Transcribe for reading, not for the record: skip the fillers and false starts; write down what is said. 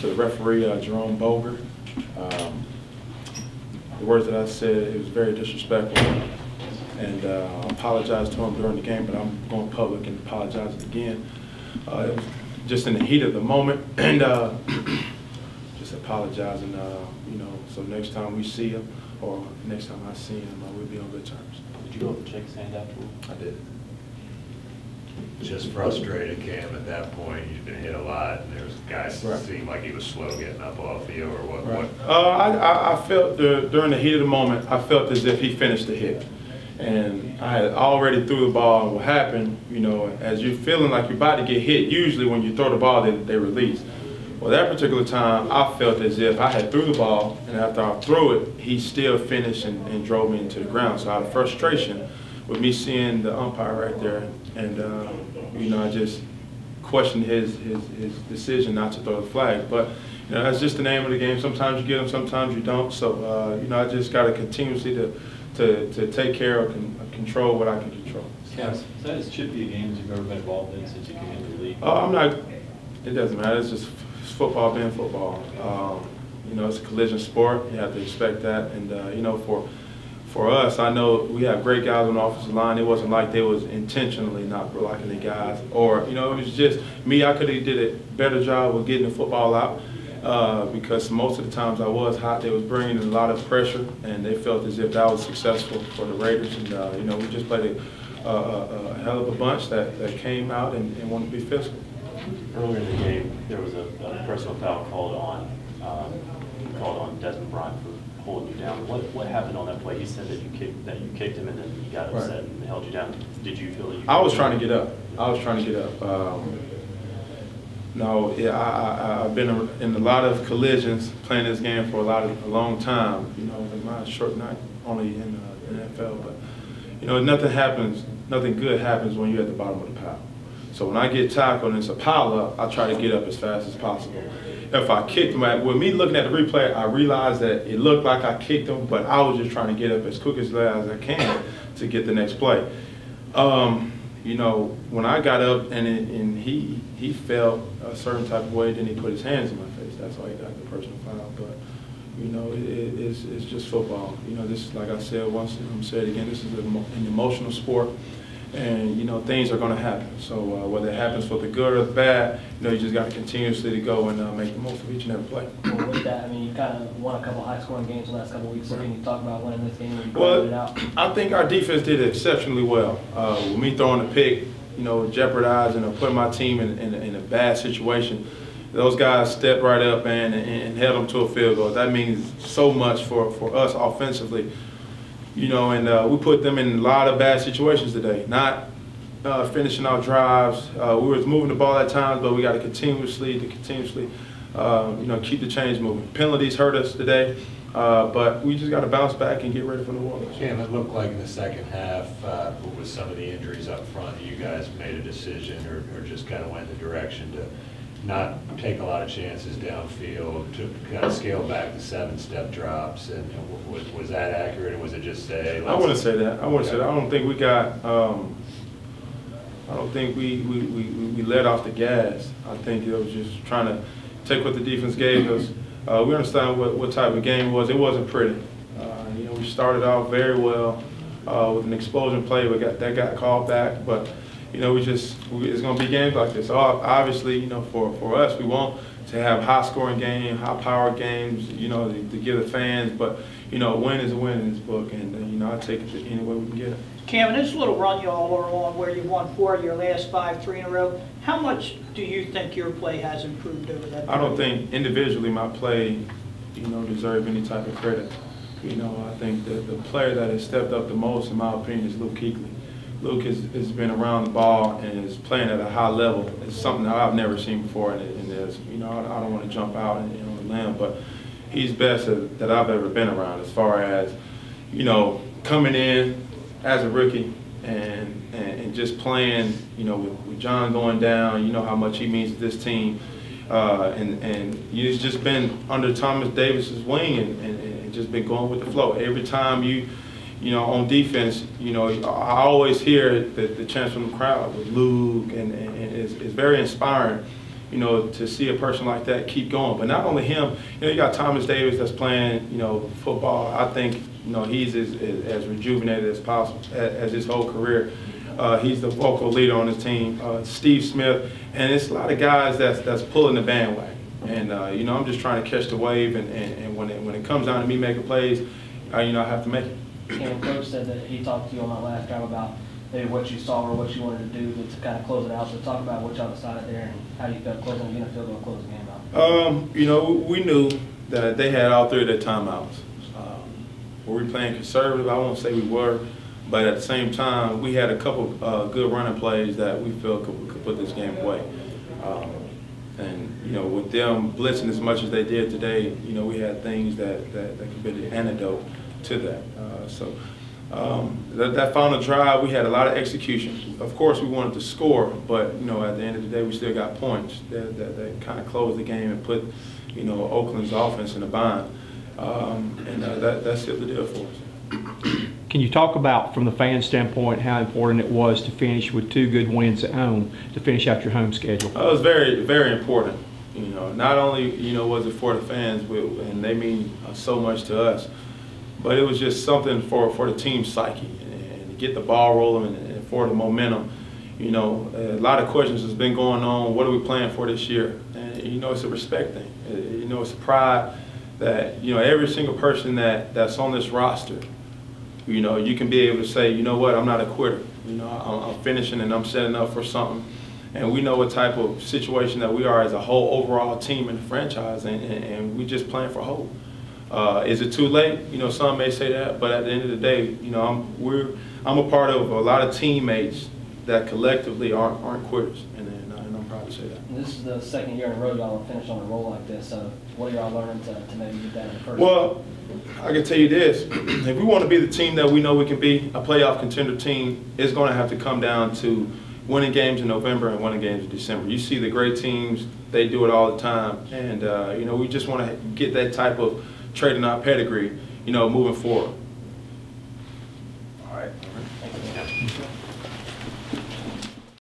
to the referee, Jerome Boger. The words that I said, it was very disrespectful, and I apologized to him during the game, but I'm going public and apologizing again. It was just in the heat of the moment, and just apologizing, you know, so next time we see him, or next time I see him, we'll be on good terms. Did you go up and shake his hand afterward? I did. Just frustrated, Cam, at that point. You'd been hit a lot, and there's guys right. seemed like he was slow getting up off you, or what? Right. I felt during the heat of the moment, I felt as if he finished the hit. And I had already threw the ball, and what happened, you know, as you're feeling like you're about to get hit, usually when you throw the ball, they release. Well, that particular time, I felt as if I had threw the ball, and after I threw it, he still finished and drove me into the ground. So out of frustration, with me seeing the umpire right there, and you know, I just questioned his decision not to throw the flag. But you know, that's just the name of the game. Sometimes you get them, sometimes you don't. So you know, I just got to continuously to take care of and control what I can control. Cam, is that as chippy a game as you've ever been involved in since you came into the league? I'm not. It doesn't matter. It's just football being football. You know, it's a collision sport. You have to expect that. And you know, for us, I know we have great guys on the offensive line. It wasn't like they was intentionally not blocking the guys, or you know, it was just me. I could have did a better job of getting the football out because most of the times I was hot. They was bringing a lot of pressure, and they felt as if that was successful for the Raiders. And you know, we just played a hell of a bunch that came out and wanted to be physical. Earlier in the game, there was a personal foul called on Desmond Bryant for holding you down. What happened on that play? He said that you kicked him and then he got upset and held you down. Did you feel that you? I was trying to get up. No, yeah, I've been in a lot of collisions playing this game for a long time. You know, in my short night only in the NFL, but you know, nothing good happens when you're at the bottom of the pile. So when I get tackled and it's a pile up, I try to get up as fast as possible. If I kicked him, with me looking at the replay, I realized that it looked like I kicked him, but I was just trying to get up as quick as I can to get the next play. You know, when I got up and he felt a certain type of way, then he put his hands in my face. That's why he got the personal foul. But you know, it's just football. You know, this, like I said once, and I'm gonna say it again, this is an emotional sport. And you know, things are going to happen. So whether it happens for the good or the bad, you know, you just got to continuously to go and make the most of each and every play. Well, with that, I mean, you kind of won a couple high-scoring games the last couple of weeks. So can you talk about winning this game? Well, I think our defense did exceptionally well. With me throwing a pick, you know, jeopardizing or putting my team in a bad situation, those guys stepped right up and held them to a field goal. That means so much for us offensively. You know, and we put them in a lot of bad situations today. Not finishing our drives. We were moving the ball at times, but we got to continuously, you know, keep the chains moving. Penalties hurt us today, but we just got to bounce back and get ready for the Warriors. Cam, it looked like in the second half, with some of the injuries up front, you guys made a decision or just kind of went in the direction to not take a lot of chances downfield, to kind of scale back the 7-step drops. And was that accurate, or was it just say? I wouldn't say that. I don't think we got. I don't think we let off the gas. I think it was just trying to take what the defense gave us. We understand what type of game it was. It wasn't pretty. You know, we started out very well with an explosion play. That got called back, but. You know, it's going to be games like this. Obviously, you know, for us, we want to have high-scoring games, high-powered games, you know, to give the fans. But, you know, a win is a win in this book, and, you know, I take it any way we can get it. Cam, in this little run you all are on where you won 4 of your last 5, 3 in a row, how much do you think your play has improved over that period? I don't think individually my play, you know, deserves any type of credit. You know, I think that the player that has stepped up the most, in my opinion, is Luke Kuechly. Luke has been around the ball and is playing at a high level. It's something that I've never seen before in this. You know, I don't want to jump out on the limb, but he's best that I've ever been around as far as, you know, coming in as a rookie and just playing, you know, with John going down, you know how much he means to this team. And he's just been under Thomas Davis's wing and just been going with the flow. Every time you know, on defense, you know, I always hear the chants from the crowd with Luke, and it's very inspiring, you know, to see a person like that keep going. But not only him, you know, you got Thomas Davis that's playing, you know, football. I think, you know, he's as rejuvenated as possible as his whole career. He's the vocal leader on his team. Steve Smith, and it's a lot of guys that's pulling the bandwagon. And you know, I'm just trying to catch the wave, and when it comes down to me making plays, you know, I have to make it. And Coach said that he talked to you on that last drive about maybe what you saw or what you wanted to do to kind of close it out. So talk about what y'all decided there and how you felt closing the field goal, close the game out. You know, we knew that they had all three of their timeouts. Were we playing conservative? I won't say we were, but at the same time, we had a couple good running plays that we felt could put this game away. And you know, with them blitzing as much as they did today, you know, we had things that could be the antidote to that. That final drive, we had a lot of execution. Of course, we wanted to score, but you know, at the end of the day, we still got points that kind of closed the game and put, you know, Oakland's offense in a bind, and that sealed the deal for us. Can you talk about, from the fan standpoint, how important it was to finish with 2 good wins at home to finish out your home schedule? It was very, very important. You know, not only, you know, was it for the fans, and they mean so much to us, but it was just something for the team's psyche and to get the ball rolling and for the momentum. You know, a lot of questions has been going on. What are we playing for this year? And you know, it's a respect thing. You know, it's a pride that, you know, every single person that's on this roster, you know, you can be able to say, you know what, I'm not a quitter. You know, I'm finishing and I'm setting up for something. And we know what type of situation that we are as a whole overall team in the franchise, and we just playing for hope. Is it too late? You know, some may say that, but at the end of the day, you know, I'm a part of a lot of teammates that collectively aren't quitters, and I'm proud to say that. And this is the second year in a row y'all have finished on a roll like this. So what are y'all learning to maybe get that in the first? Well, I can tell you this: if we want to be the team that we know we can be, a playoff contender team, it's going to have to come down to winning games in November and winning games in December. You see the great teams; they do it all the time, and you know, we just want to get that type of trading our pedigree, you know, moving forward. All right. Thank you.